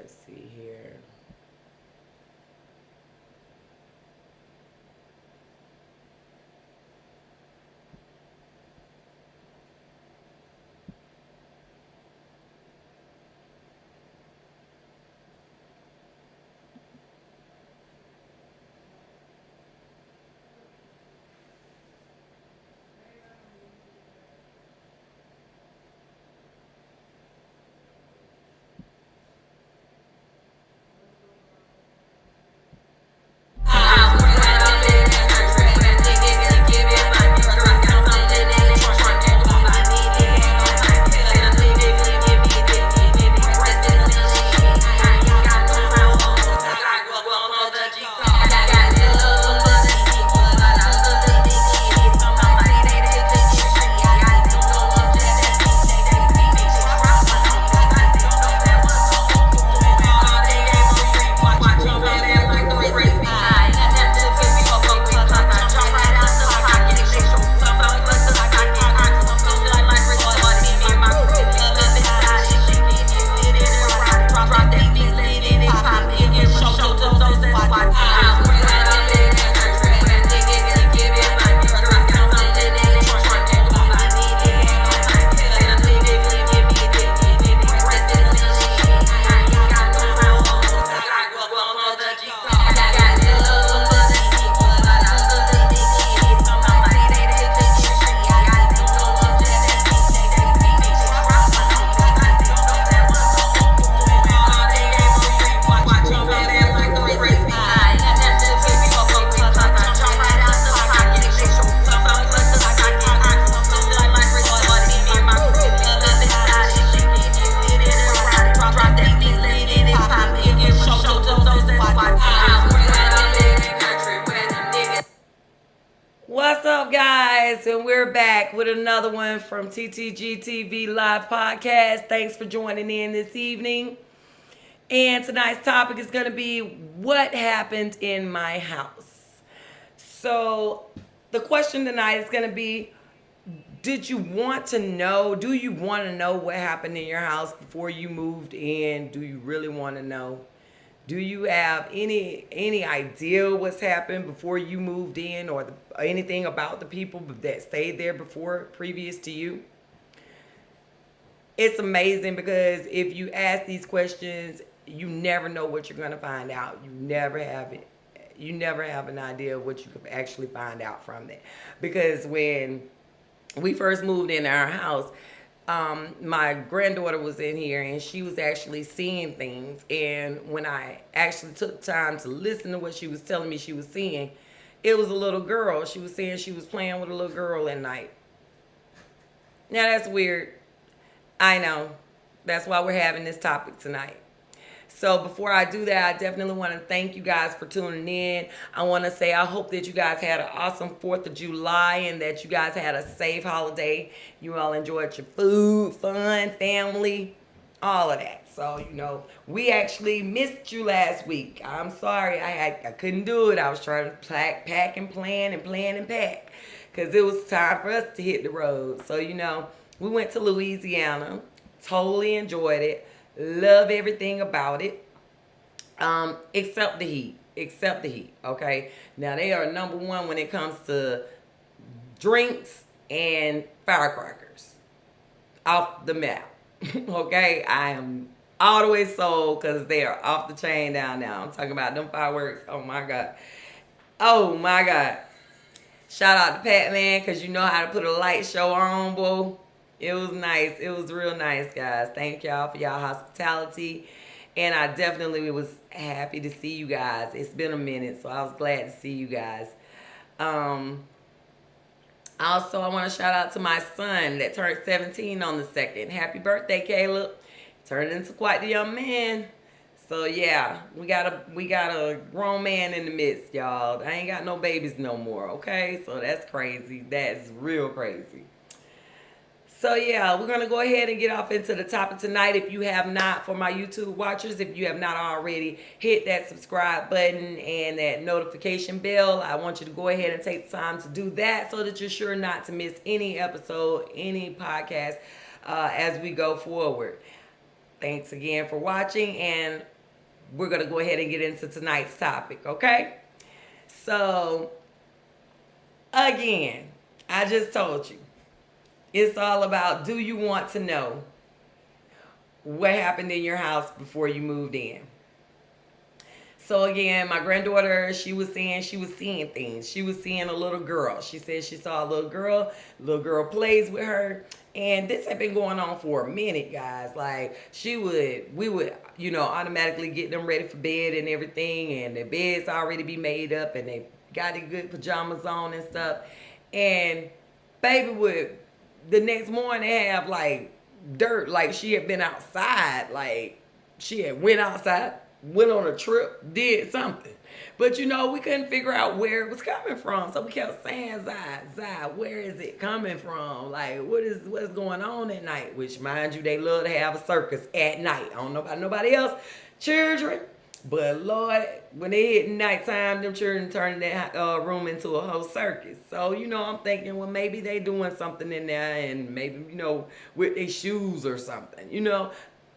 Let's see here. What's up, guys? And we're back with another one from Ttg Tv Livepodcast. Thanks for joining in this evening. And tonight's topic is going to be what happened in my house. So, the question tonight is going to be, did you want to know? Do you want to know what happened in your house before you moved in? Do you really want to know? Do you have any idea what's happened before you moved in, or anything about the people that stayed there before, previous to you? It's amazing because if you ask these questions, you never know what you're going to find out. You never have it. You never have an idea of what you could actually find out from that. Because when we first moved into our house, my granddaughter was in here and she was actually seeing things. And when I actually took time to listen to what she was telling me she was seeing, it was a little girl. She was saying she was playing with a little girl at night. Now that's weird. I know. That's why we're having this topic tonight. So before I do that, I definitely want to thank you guys for tuning in. I want to say I hope that you guys had an awesome 4th of July and that you guys had a safe holiday. You all enjoyed your food, fun, family, all of that. So, we actually missed you last week. I'm sorry. I couldn't do it. I was trying to pack and plan and pack because it was time for us to hit the road. So, we went to Louisiana. Totally enjoyed it. Love everything about it, except the heat, okay? Now, they are number one when it comes to drinks and firecrackers. Off the map, okay? I am all the way sold because they are off the chain down now. I'm talking about them fireworks. Oh, my God. Oh, my God. Shout out to Pat, man, because you know how to put a light show on, boo. It was nice. It was real nice, guys. Thank y'all for y'all hospitality. And I definitely was happy to see you guys. It's been a minute, so I was glad to see you guys. Also, I want to shout out to my son that turned 17 on the 2nd. Happy birthday, Caleb. Turned into quite the young man. So, yeah, we got a grown man in the midst, y'all. I ain't got no babies no more, okay? So that's crazy. That's real crazy. So, yeah, we're going to go ahead and get off into the topic tonight. If you have not, for my YouTube watchers, if you have not already, hit that subscribe button and that notification bell. I want you to go ahead and take the time to do that so that you're sure not to miss any episode, any podcast as we go forward. Thanks again for watching. And we're going to go ahead and get into tonight's topic, okay? So, again, I just told you, it's all about, do you want to know what happened in your house before you moved in? So again, my granddaughter, she was seeing things. She was seeing a little girl. She said she saw a little girl. Little girl plays with her. And this had been going on for a minute, guys. Like, we would, automatically get them ready for bed and everything. And the beds already be made up and they got the good pajamas on and stuff. And baby would, the next morning, have like dirt, like she had been outside. Like, she had went outside, went on a trip, did something. But we couldn't figure out where it was coming from. So we kept saying, Zai, where is it coming from? Like, what's going on at night? Which, mind you, they love to have a circus at night. I don't know about nobody else, children. But Lord, when they hit nighttime, them children turn that room into a whole circus. So, I'm thinking, well, maybe they doing something in there and maybe, with their shoes or something,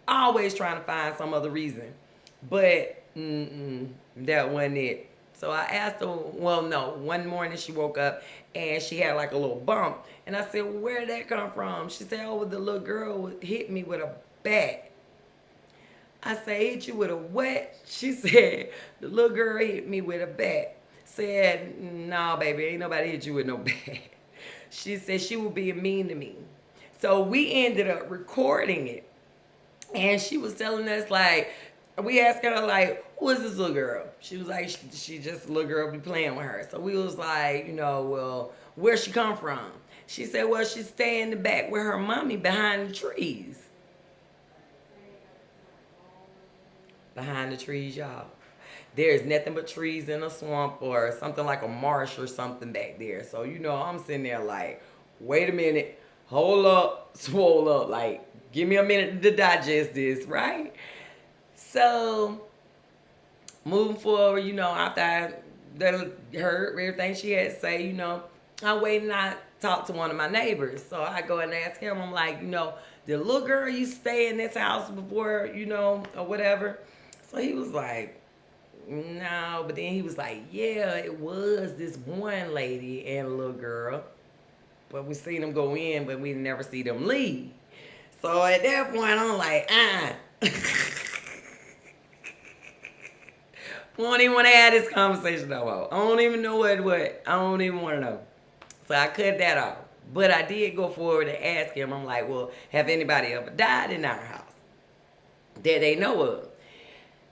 always trying to find some other reason. But that wasn't it. So I asked her, well, no, one morning she woke up and she had like a little bump. And I said, well, where did that come from? She said, oh, the little girl hit me with a bat. I said, hit you with a what? She said, the little girl hit me with a bat. Said, no, baby, ain't nobody hit you with no bat. She said she was being mean to me. So we ended up recording it. And she was telling us, like, we asked her, like, who is this little girl? She was like, she just a little girl be playing with her. So we was like, well, where she come from? She said, well, she stay in the back with her mommy behind the trees. Behind the trees, y'all. There's nothing but trees in a swamp or something like a marsh or something back there. So, I'm sitting there like, wait a minute, hold up, swole up. Like, give me a minute to digest this, right? So, moving forward, after I heard everything she had to say, I wait and I talk to one of my neighbors. So I go and ask him, I'm like, the little girl you stay in this house before, or whatever. So he was like, no, but then he was like, yeah, it was this one lady and a little girl. But we seen them go in, but we never see them leave. So at that point, I'm like, I don't even want to have this conversation no more. I don't even know what. I don't even want to know. So I cut that off. But I did go forward and ask him. I'm like, well, have anybody ever died in our house that they know of?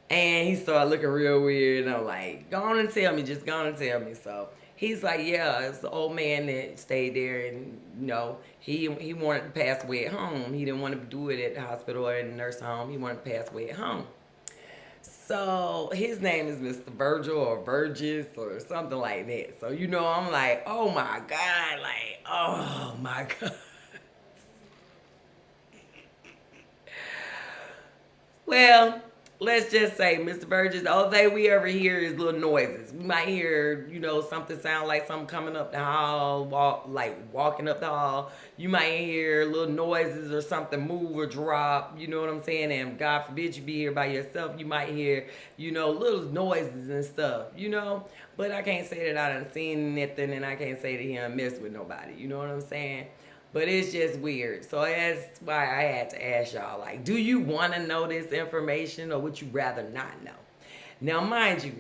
And he started looking real weird. And I'm like, go on and tell me. Just go on and tell me. So he's like, yeah, it's the old man that stayed there. And, he wanted to pass away at home. He didn't want to do it at the hospital or in the nursing home. He wanted to pass away at home. So his name is Mr. Virgil or Virgis or something like that. So, I'm like, oh my God, like, oh my God. Well, let's just say, Mr. Virgis, all day we ever hear is little noises. We might hear, something sound like something coming up the hall, walking up the hall. You might hear little noises or something move or drop, you know what I'm saying? And God forbid you be here by yourself. You might hear, little noises and stuff, But I can't say that I done seen nothing and I can't say that he done messed with nobody, you know what I'm saying? But it's just weird. So that's why I had to ask y'all, like, do you want to know this information or would you rather not know? Now, mind you,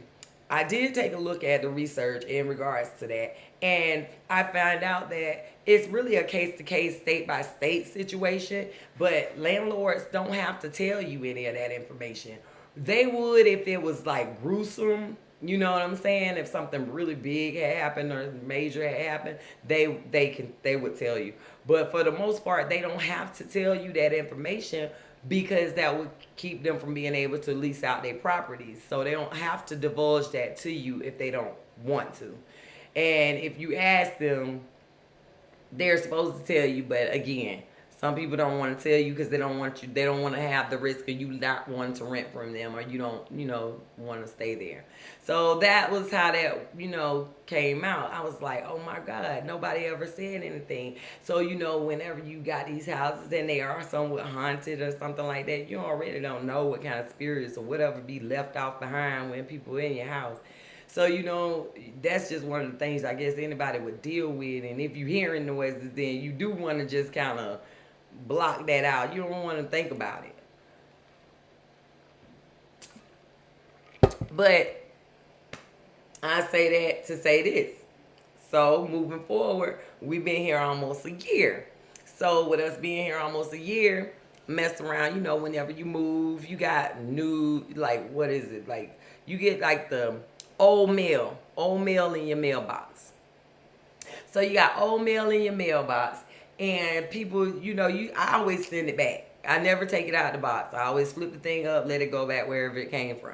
I did take a look at the research in regards to that, and I found out that it's really a case-to-case, state-by-state situation, but landlords don't have to tell you any of that information. They would if it was, like, gruesome. You know what I'm saying? If something really big had happened or major had happened, they would tell you. But for the most part, they don't have to tell you that information because that would keep them from being able to lease out their properties. So they don't have to divulge that to you if they don't want to. And if you ask them, they're supposed to tell you, but again, Some people don't want to tell you because they don't want you. They don't want to have the risk of you not wanting to rent from them, or you don't, want to stay there. So that was how that, came out. I was like, oh my God, nobody ever said anything. So whenever you got these houses and they are somewhat haunted or something like that, you already don't know what kind of spirits or whatever be left off behind when people in your house. So, that's just one of the things I guess anybody would deal with. And if you're hearing noises, then you do want to just kind of block that out. You don't want to think about it. But I say that to say this. So moving forward, we've been here almost a year. So with us being here almost a year, mess around, whenever you move, you got new, like, what is it? Like, you get like the old mail in your mailbox. So you got old mail in your mailbox, and people, I always send it back. I never take it out of the box. I always flip the thing up, let it go back wherever it came from.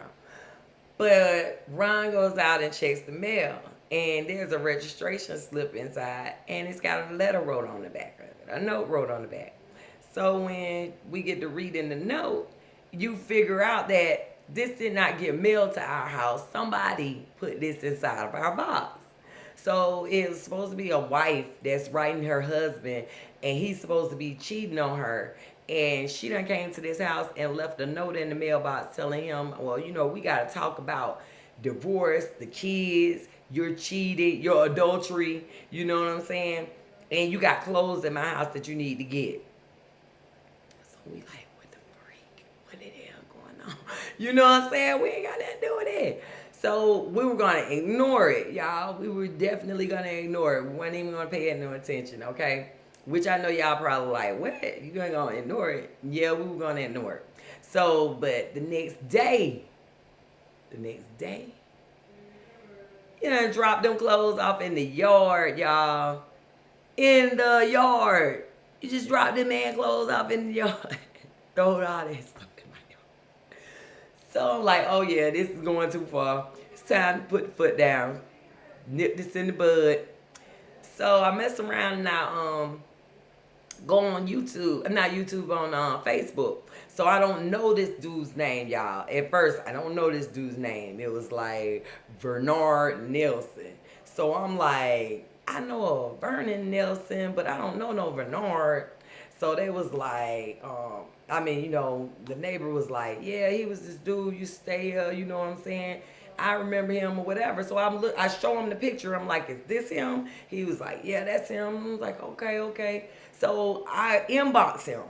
But Ron goes out and checks the mail, and there's a registration slip inside, and it's got a letter wrote on the back of it, a note wrote on the back. So when we get to reading the note, you figure out that this did not get mailed to our house. Somebody put this inside of our box. So it was supposed to be a wife that's writing her husband, and he's supposed to be cheating on her. And she done came to this house and left a note in the mailbox telling him, well, we got to talk about divorce, the kids, you're cheated, your adultery, you know what I'm saying? And you got clothes in my house that you need to get. So we like, what the freak? What the hell going on? You know what I'm saying? We ain't got nothing to do with it. So we were going to ignore it, y'all. We were definitely going to ignore it. We weren't even going to pay it no attention, okay? Which I know y'all probably like, what? You ain't going to ignore it? Yeah, we were going to ignore it. So, but the next day, drop them clothes off in the yard, y'all. In the yard. You just drop them man clothes off in the yard. Throw all that stuff in my yard. So I'm like, oh yeah, this is going too far. It's time to put the foot down. Nip this in the bud. So I mess around and I go on YouTube, not YouTube, on Facebook. So I don't know this dude's name, y'all. At first, I don't know this dude's name. It was like Bernard Nelson. So I'm like, I know a Vernon Nelson, but I don't know no Bernard. So they was like, the neighbor was like, yeah, he was this dude, you stay here, you know what I'm saying? I remember him or whatever. So I show him the picture. I'm like, is this him? He was like, yeah, that's him. I was like, okay. So I inbox him.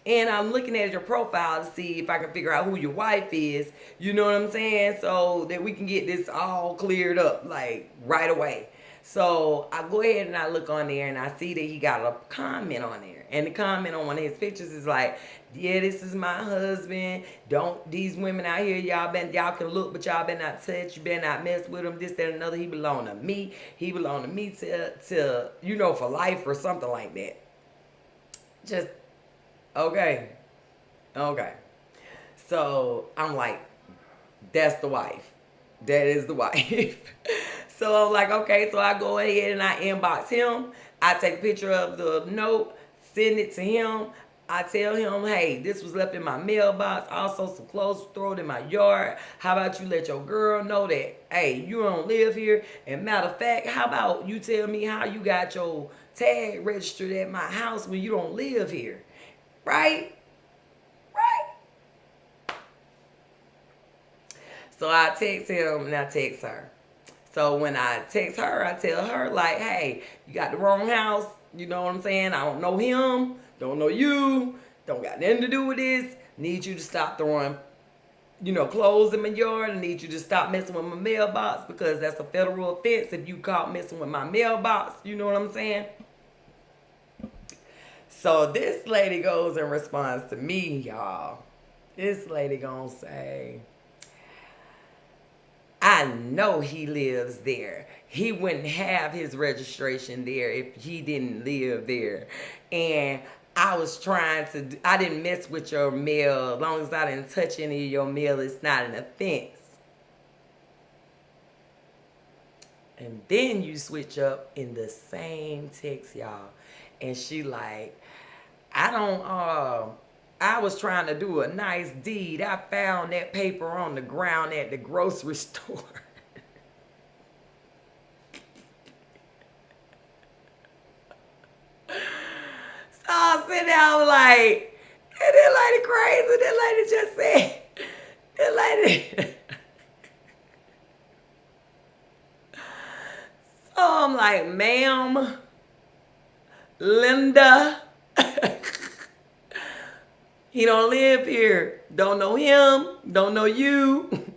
And I'm looking at your profile to see if I can figure out who your wife is. You know what I'm saying? So that we can get this all cleared up, like, right away. So I go ahead and I look on there and I see that he got a comment on there. And the comment on one of his pictures is like, yeah, this is my husband. Don't, these women out here, y'all can look, but y'all better not touch. You better not mess with him. This, that, and another. He belong to me. He belong to me to for life or something like that. Just, okay. So I'm like, that's the wife. That is the wife. So I'm like, okay. So I go ahead and I inbox him. I take a picture of the note, send it to him. I tell him, hey, this was left in my mailbox. Also, some clothes thrown in my yard. How about you let your girl know that, hey, you don't live here? And matter of fact, how about you tell me how you got your tag registered at my house when you don't live here? Right? So I text him and I text her. So when I text her, I tell her, like, hey, you got the wrong house. You know what I'm saying? I don't know him. Don't know you. Don't got nothing to do with this. Need you to stop throwing, clothes in my yard. I need you to stop messing with my mailbox because that's a federal offense if you caught messing with my mailbox. You know what I'm saying? So this lady goes and responds to me, y'all. This lady gonna say, I know he lives there. He wouldn't have his registration there if he didn't live there. And I didn't mess with your mail. As long as I didn't touch any of your mail, it's not an offense. And then you switch up in the same text, y'all. And she like, I don't I was trying to do a nice deed. I found that paper on the ground at the grocery store. So I was sitting there, I was like, and that lady crazy. That lady just said, that lady. So I'm like, ma'am, Linda, he don't live here. Don't know him. Don't know you.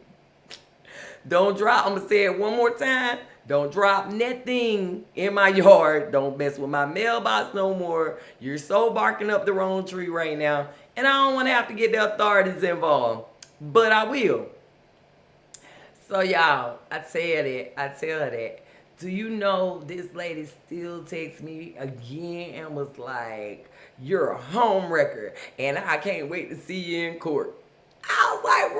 Don't drop. I'm going to say it one more time. Don't drop nothing in my yard. Don't mess with my mailbox no more. You're so barking up the wrong tree right now. And I don't want to have to get the authorities involved. But I will. So y'all, I tell that. Do you know this lady still texts me again and was like, you're a home wrecker and I can't wait to see you in court. I was like,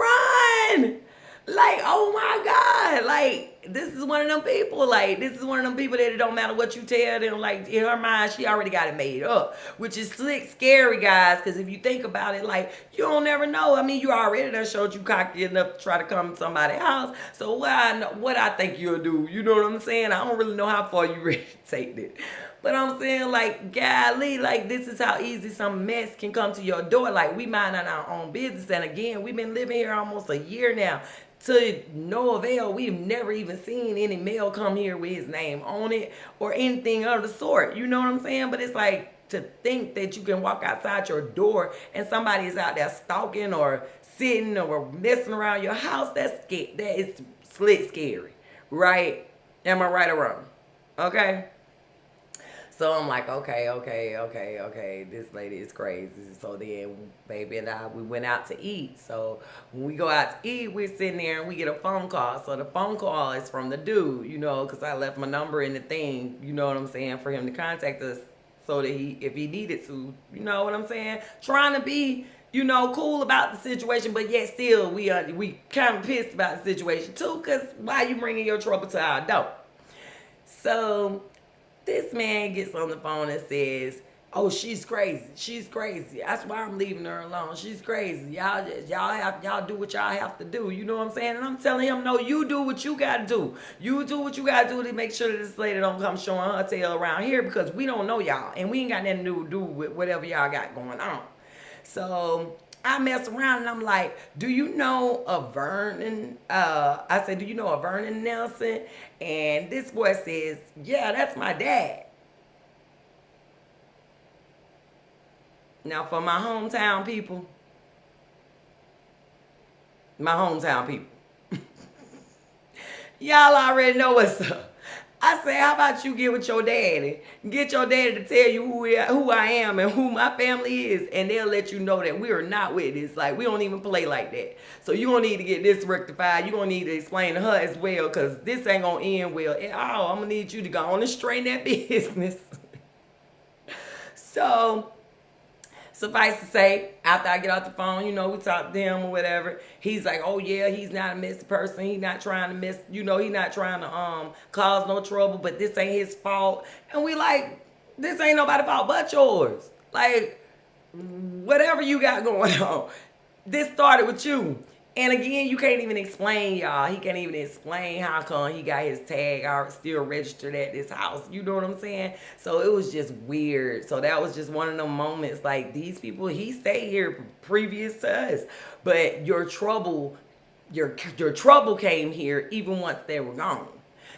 run! Like, oh my God. Like, this is one of them people. Like, this is one of them people that it don't matter what you tell them. Like, in her mind, she already got it made up. Which is slick, scary, guys. Because if you think about it, like, you don't never know. I mean, you already done showed you cocky enough to try to come to somebody's house. So what I think you'll do, you know what I'm saying? I don't really know how far you ready to take this. But I'm saying, like, golly, like, this is how easy some mess can come to your door. Like, we minding our own business. And again, we've been living here almost a year now. To no avail. We've never even seen any mail come here with his name on it or anything of the sort. You know what I'm saying? But it's like, to think that you can walk outside your door and somebody is out there stalking or sitting or messing around your house, that is slick scary. Right? Am I right or wrong? Okay? So I'm like, okay. This lady is crazy. So then, baby and I, we went out to eat. So when we go out to eat, we're sitting there and we get a phone call. So the phone call is from the dude, you know, because I left my number in the thing, you know what I'm saying, for him to contact us so that if he needed to, you know what I'm saying, trying to be, you know, cool about the situation, but yet still we kind of pissed about the situation too, because why you bringing your trouble to our door? So this man gets on the phone and says, oh, she's crazy. She's crazy. That's why I'm leaving her alone. She's crazy. Y'all do what y'all have to do. You know what I'm saying? And I'm telling him, no, you do what you got to do. You do what you got to do to make sure that this lady don't come showing her tail around here, because we don't know y'all. And we ain't got nothing to do with whatever y'all got going on. So I mess around and I'm like, do you know a Vernon? I said, do you know a Vernon Nelson? And this boy says, yeah, that's my dad. Now for my hometown people, y'all already know what's up. I say, how about you get with your daddy? Get your daddy to tell you who I am and who my family is, and they'll let you know that we are not with this. Like, we don't even play like that. So you gonna need to get this rectified. You gonna need to explain to her as well, because this ain't gonna end well at all. I'm gonna need you to go on and straighten that business. So suffice to say, after I get off the phone, you know, we talk to him or whatever. He's like, oh yeah, he's not a messy person. He's not trying to mess, you know, he's not trying to cause no trouble, but this ain't his fault. And we like, this ain't nobody's fault but yours. Like, whatever you got going on, this started with you. And again, you can't even explain, y'all. He can't even explain how come he got his tag still registered at this house. You know what I'm saying? So it was just weird. So that was just one of them moments. Like, these people, he stayed here previous to us. But your trouble came here even once they were gone.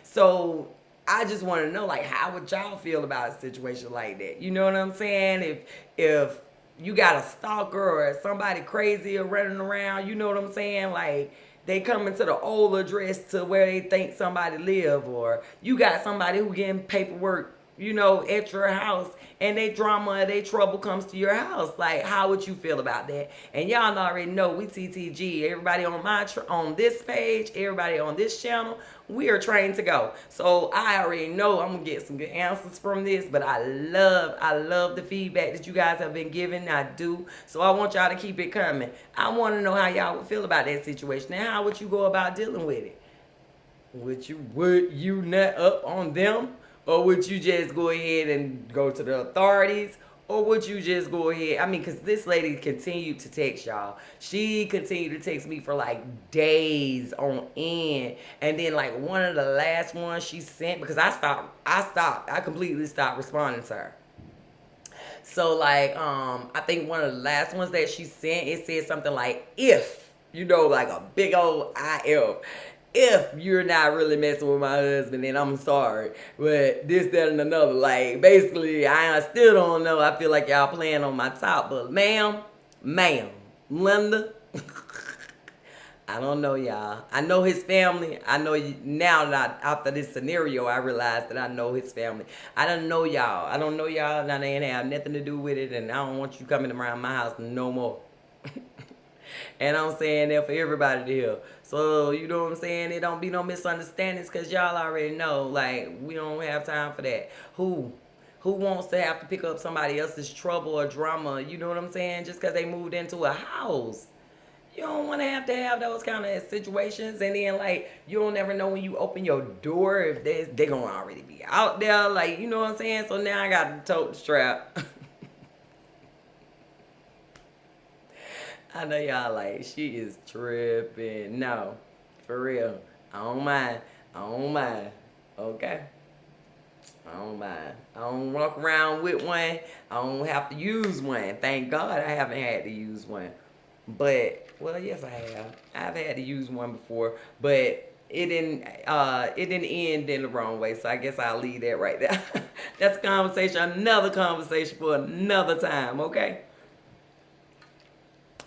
So I just want to know, like, how would y'all feel about a situation like that? You know what I'm saying? If you got a stalker or somebody crazy or running around, you know what I'm saying? Like, they come into the old address to where they think somebody live, or you got somebody who getting paperwork, you know, at your house, and they drama, they trouble comes to your house. Like, how would you feel about that? And y'all already know we TTG. Everybody on this page, everybody on this channel, we are trained to go. So I already know I'm gonna get some good answers from this, but I love the feedback that you guys have been giving. I do. So I want y'all to keep it coming. I want to know how y'all would feel about that situation, and how would you go about dealing with it? Would you nut up on them? Or would you just go ahead and go to the authorities? Or would you just go ahead? I mean, because this lady continued to text y'all. She continued to text me for like days on end. And then like one of the last ones she sent, because I completely stopped responding to her. So like I think one of the last ones that she sent, it said something like if, like a big old if you're not really messing with my husband, then I'm sorry. But this, that, and another. Like, basically, I still don't know. I feel like y'all playing on my top. But, ma'am, Linda, I don't know, y'all. I know his family. I know now that after this scenario, I realized that I know his family. I don't know y'all. I don't know y'all, and I ain't have nothing to do with it, and I don't want you coming around my house no more. And I'm saying that for everybody to hear. So, you know what I'm saying? It don't be no misunderstandings because y'all already know, like, we don't have time for that. Who wants to have to pick up somebody else's trouble or drama, you know what I'm saying? Just because they moved into a house. You don't want to have those kind of situations. And then, like, you don't never know when you open your door if they going to already be out there. Like, you know what I'm saying? So now I got to tote the strap. I know y'all like, she is tripping. No, for real. I don't mind. I don't mind. Okay? I don't mind. I don't walk around with one. I don't have to use one. Thank God I haven't had to use one. But, well, yes, I have. I've had to use one before, but it didn't end in the wrong way. So I guess I'll leave that right there. That's a conversation, another conversation for another time, okay?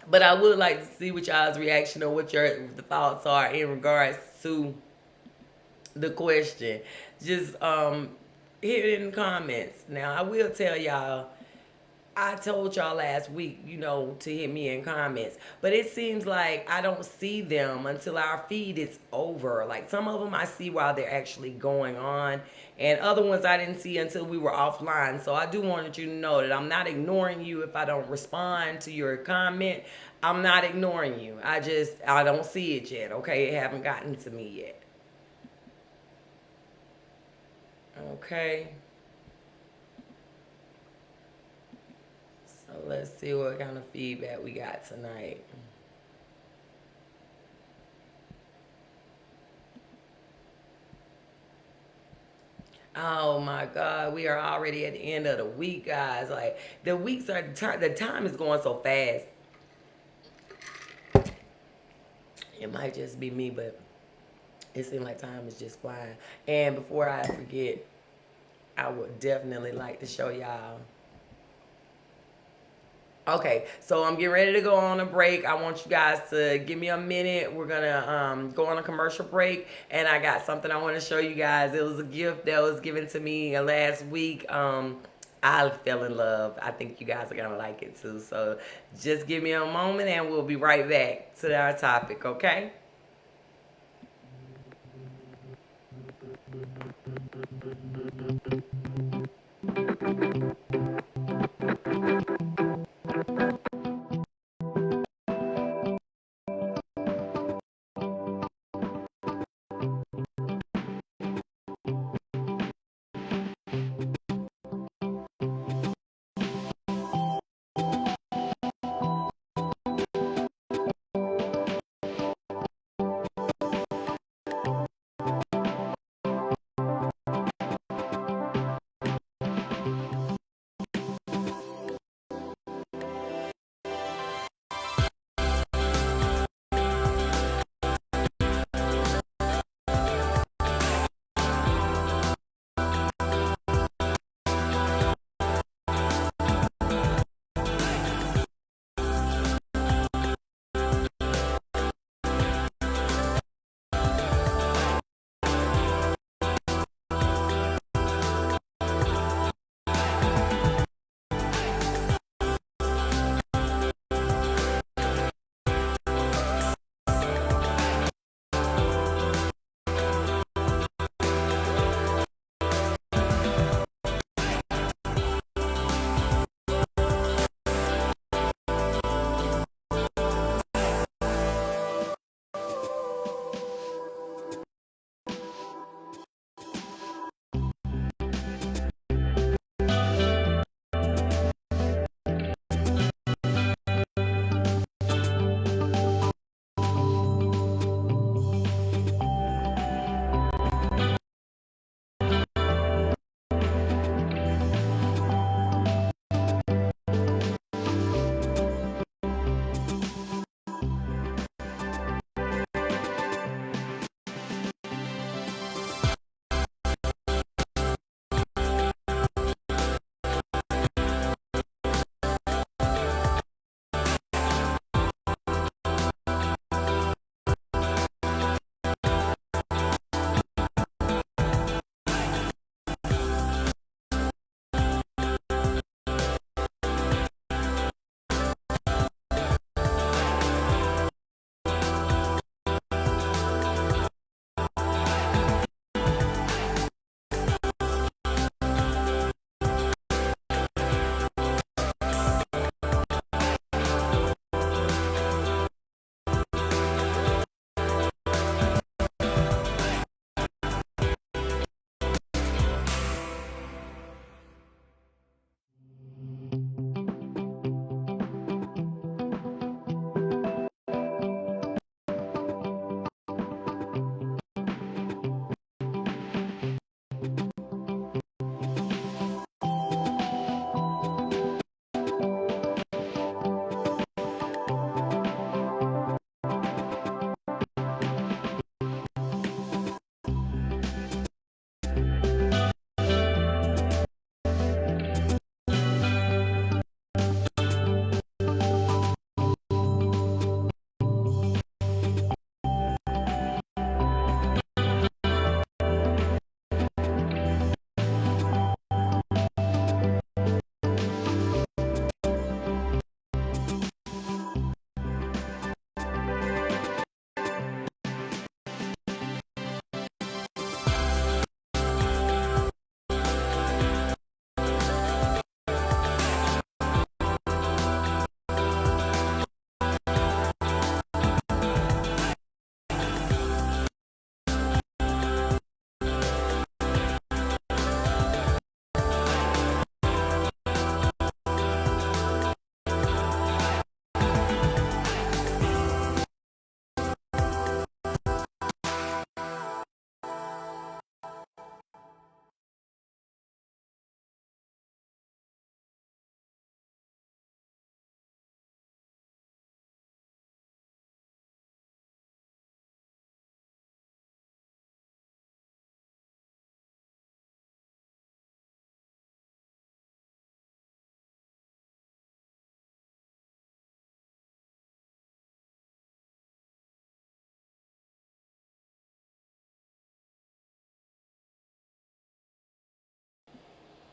But I would like to see what y'all's reaction or what your the thoughts are in regards to the question. Just hit it in the comments. Now I will tell y'all, I told y'all last week, to hit me in comments. But it seems like I don't see them until our feed is over. Like some of them I see while they're actually going on. And other ones I didn't see until we were offline. So I do want you to know that I'm not ignoring you if I don't respond to your comment. I'm not ignoring you. I don't see it yet. Okay, it haven't gotten to me yet. Okay. So let's see what kind of feedback we got tonight. Oh my God, we are already at the end of the week, guys. Like the weeks are the time is going so fast. It might just be me, but it seems like time is just flying. And before I forget, I would definitely like to show y'all. Okay, so I'm getting ready to go on a break. I want you guys to give me a minute. We're gonna go on a commercial break, and I got something I want to show you guys. It was a gift that was given to me last week. I fell in love. I think you guys are gonna like it too. So just give me a moment, and we'll be right back to our topic. Okay.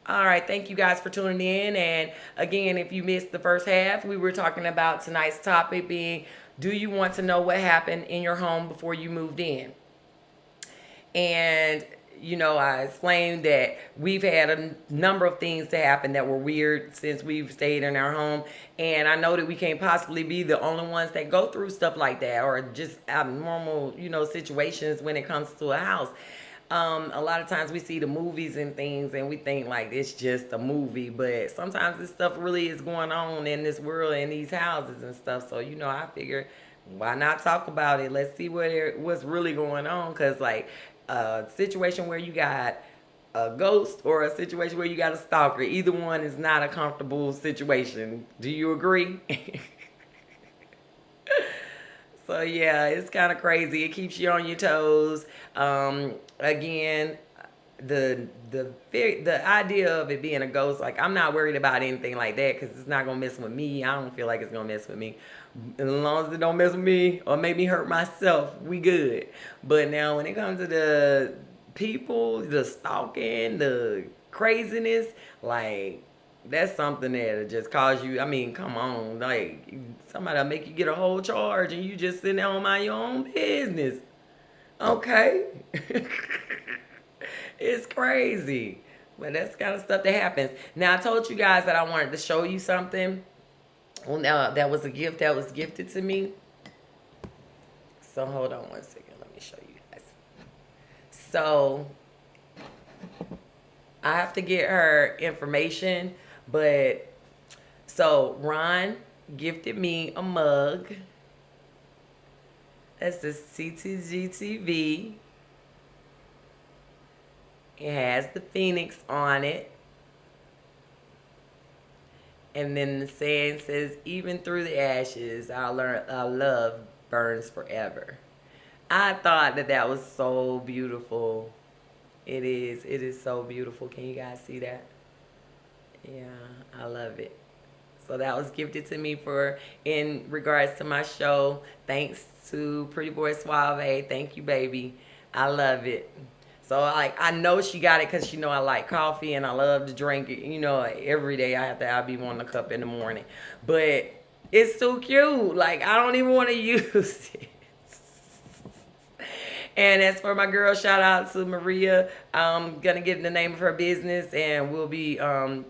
All right, thank you guys for tuning in. And again, if you missed the first half, we were talking about tonight's topic being, do you want to know what happened in your home before you moved in? And I explained that we've had a number of things to happen that were weird since we've stayed in our home. And I know that we can't possibly be the only ones that go through stuff like that or just abnormal, situations when it comes to a house. A lot of times we see the movies and things and we think like it's just a movie, but sometimes this stuff really is going on in this world, in these houses and stuff. So, I figure why not talk about it? Let's see what's really going on. Because like a situation where you got a ghost or a situation where you got a stalker, either one is not a comfortable situation. Do you agree? So yeah, it's kind of crazy. It keeps you on your toes. Again, the idea of it being a ghost, like I'm not worried about anything like that because it's not gonna mess with me. I don't feel like it's gonna mess with me. As long as it don't mess with me or make me hurt myself, we good. But now when it comes to the people, the stalking, the craziness, like that's something that'll just cause you. I mean, come on, like somebody'll make you get a whole charge and you just sitting there on mind your own business. Okay. It's crazy. But that's the kind of stuff that happens. Now, I told you guys that I wanted to show you something. Well, now, that was a gift that was gifted to me. So, hold on one second. Let me show you guys. So, I have to get her information. But, so, Ron gifted me a mug. That's the Ttg TV. It has the phoenix on it. And then the saying says, even through the ashes, our love burns forever. I thought that was so beautiful. It is. It is so beautiful. Can you guys see that? Yeah, I love it. So that was gifted to me in regards to my show. Thanks to Pretty Boy Suave. Thank you, baby. I love it. So I know she got it because she know I like coffee and I love to drink it. Every day I'll be wanting a cup in the morning. But it's so cute. Like I don't even want to use it. And as for my girl, shout out to Maria. I'm going to get the name of her business and we'll be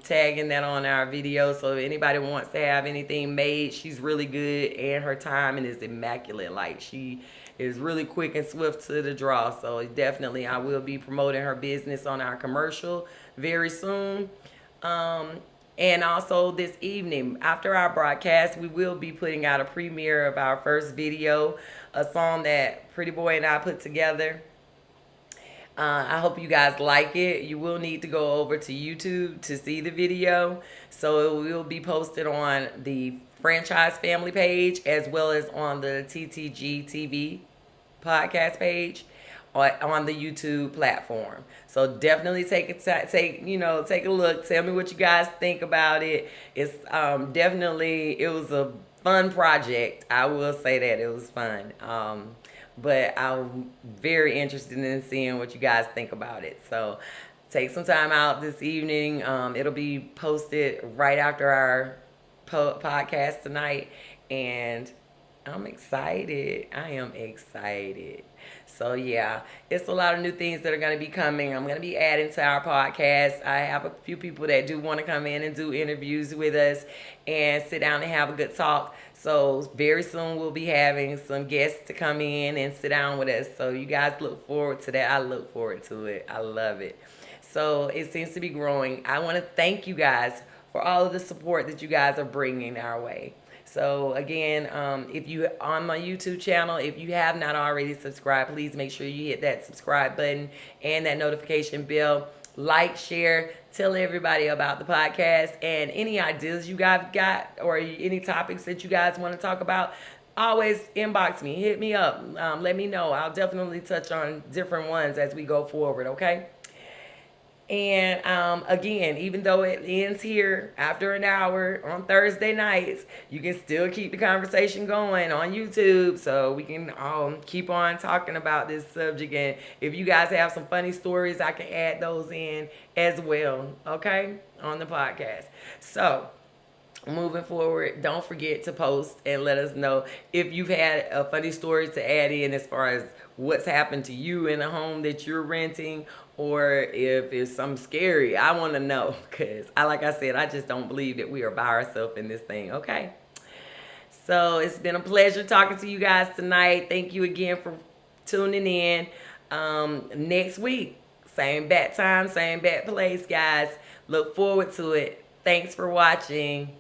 tagging that on our video. So if anybody wants to have anything made, she's really good and her timing is immaculate. Like she is really quick and swift to the draw. So definitely I will be promoting her business on our commercial very soon. And also this evening, after our broadcast, we will be putting out a premiere of our first video, a song that Pretty Boy and I put together. I hope you guys like it. You will need to go over to YouTube to see the video. So it will be posted on the Franchise Family page as well as on the Ttg TV podcast page on the YouTube platform. So definitely take a look. Tell me what you guys think about it. It's it was a fun project. I will say that it was fun. But I'm very interested in seeing what you guys think about it. So take some time out this evening. It'll be posted right after our podcast tonight. And I'm excited. I am excited. So yeah, it's a lot of new things that are going to be coming. I'm going to be adding to our podcast. I have a few people that do want to come in and do interviews with us and sit down and have a good talk. So very soon we'll be having some guests to come in and sit down with us. So you guys look forward to that. I look forward to it. I love it. So it seems to be growing. I want to thank you guys for all of the support that you guys are bringing our way. So again, if you on my YouTube channel, if you have not already subscribed, please make sure you hit that subscribe button and that notification bell. Like, share, tell everybody about the podcast and any ideas you guys got or any topics that you guys want to talk about. Always inbox me, hit me up, let me know. I'll definitely touch on different ones as we go forward, okay? And again, even though it ends here after an hour on Thursday nights, you can still keep the conversation going on YouTube, so we can keep on talking about this subject. And if you guys have some funny stories, I can add those in as well, okay, on the podcast. So moving forward, don't forget to post and let us know if you've had a funny story to add in as far as what's happened to you in a home that you're renting, or if it's something scary. I want to know, because like I said, I just don't believe that we are by ourselves in this thing. Okay, so it's been a pleasure talking to you guys tonight. Thank you again for tuning in. Next week, same bat time, same bat place, guys. Look forward to it. Thanks for watching.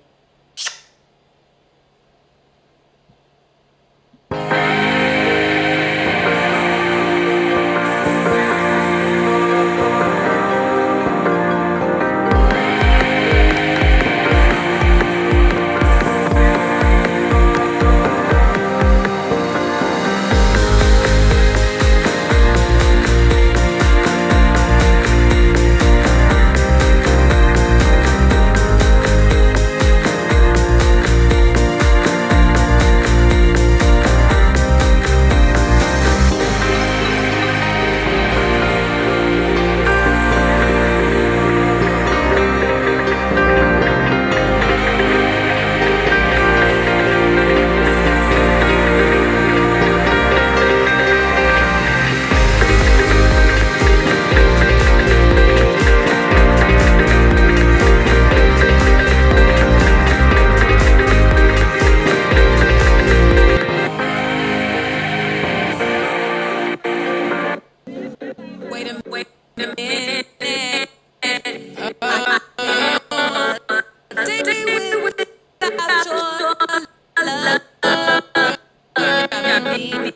Without your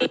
love,